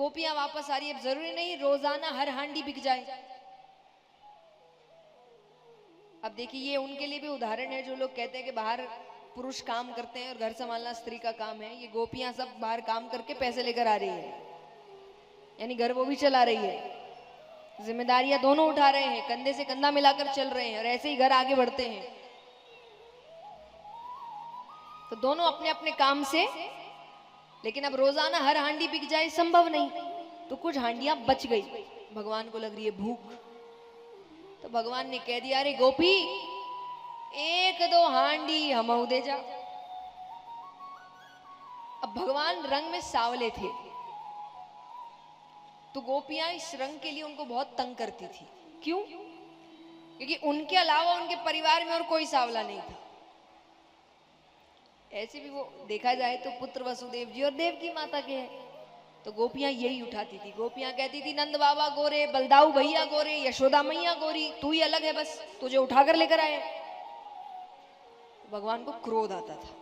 गोपियां वापस आ रही है। अब जरूरी नहीं रोजाना हर हांडी बिक जाए। अब देखिए ये उनके लिए भी उदाहरण है जो लोग कहते हैं कि बाहर पुरुष काम करते हैं और घर संभालना स्त्री का काम है। ये गोपियां सब बाहर काम करके पैसे लेकर आ रही है, यानी घर वो भी चला रही है, जिम्मेदारियां दोनों उठा रहे हैं, कंधे से कंधा मिलाकर चल रहे हैं और ऐसे ही घर आगे बढ़ते हैं। तो दोनों अपने अपने काम से, लेकिन अब रोजाना हर हांडी बिक जाए संभव नहीं, तो कुछ हांडियां बच गई। भगवान को लग रही है भूख, तो भगवान ने कह दिया, अरे गोपी एक दो हांडी हमऊ दे जा। अब भगवान रंग में सांवले थे, तो गोपियां इस रंग के लिए उनको बहुत तंग करती थी। क्यों? क्योंकि उनके अलावा उनके परिवार में और कोई सांवला नहीं था। ऐसे भी वो देखा जाए तो पुत्र वसुदेव जी और देवकी माता के हैं, तो गोपियां यही उठाती थी। गोपियां कहती थी नंद बाबा गोरे, बलदाऊ भैया गोरे, यशोदा मैया गोरी, तू ही अलग है, बस तुझे उठाकर लेकर आए। भगवान को क्रोध आता था,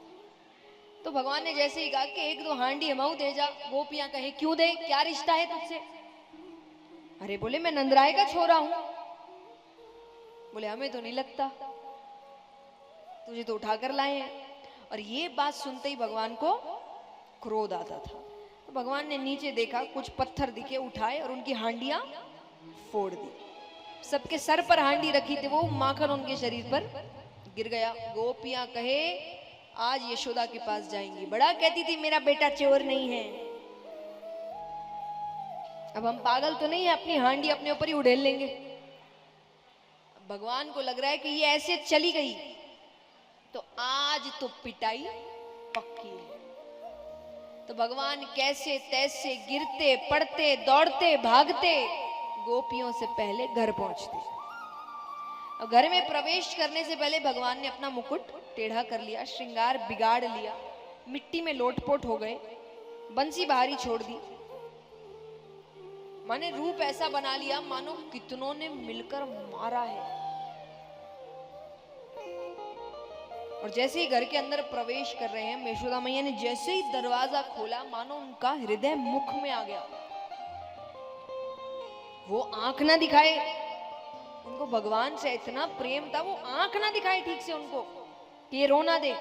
तो भगवान ने जैसे ही कहा कि एक दो हांडी हमऊ दे जा, गोपियां कहे क्यों दे, क्या रिश्ता है तुझसे? अरे बोले मैं नंदराय का छोरा हूं। बोले हमें तो नहीं लगता, तुझे तो उठाकर लाए हैं। और ये बात सुनते ही भगवान को क्रोध आता था। तो भगवान ने नीचे देखा, कुछ पत्थर दिखे, उठाए और उनकी हांडियां फोड़ दी। सबके सर पर हांडी रखी थी, वो माखन उनके शरीर पर गिर गया। गोपियां कहे आज यशोदा के पास जाएंगी, बड़ा कहती थी मेरा बेटा चोर नहीं है। अब हम पागल तो नहीं है, अपनी हांडी अपने ऊपर ही उड़ेल लेंगे। भगवान को लग रहा है कि ये ऐसे चली गई तो आज तो पिटाई पक्की है। तो भगवान कैसे तैसे गिरते पड़ते दौड़ते भागते गोपियों से पहले घर पहुंचते। अब घर में प्रवेश करने से पहले भगवान ने अपना मुकुट टेढ़ा कर लिया, श्रृंगार बिगाड़ लिया, मिट्टी में लोटपोट हो गए, बंसी बाहरी छोड़ दी, माने रूप ऐसा बना लिया मानो कितनों ने मिलकर मारा है। और जैसे ही घर के अंदर प्रवेश कर रहे हैं, यशोदा मैया ने जैसे ही दरवाजा खोला, मानो उनका हृदय मुख में आ गया। वो आंख ना दिखाए, उनको भगवान से इतना प्रेम था, वो आंख ना दिखाए ठीक से उनको कि ये रोना दे।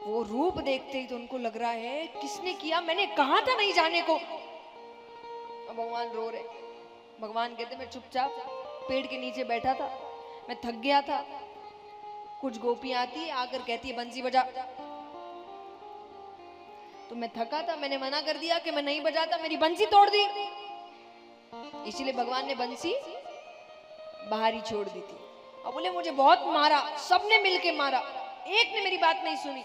वो रूप देखते ही तो उनको लग रहा है किसने किया, मैंने कहा था नहीं जाने को। भगवान रो रहे। भगवान कहते मैं चुपचाप पेड़ के नीचे बैठा था, मैं थक गया था। कुछ गोपियां आती है, आकर कहती है बंसी बजा, तो मैं थका था, मैंने मना कर दिया कि मैं नहीं बजाता, मेरी बंसी तोड़ दी। इसीलिए भगवान ने बंसी बाहर ही छोड़ दी थी। और बोले मुझे बहुत मारा, सबने मिलके मारा, एक ने मेरी बात नहीं सुनी।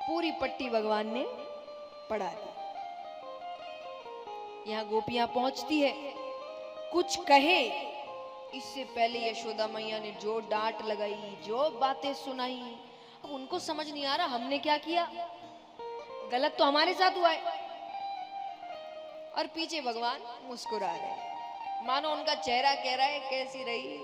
पूरी पट्टी भगवान ने पढ़ा दी। यहां गोपियां पहुंचती है, कुछ कहे इससे पहले यशोदा मैया ने जो डांट लगाई, जो बातें सुनाई। अब उनको समझ नहीं आ रहा हमने क्या किया, गलत तो हमारे साथ हुआ है। और पीछे भगवान मुस्कुरा रहे, मानो उनका चेहरा कह रहा है कैसी रही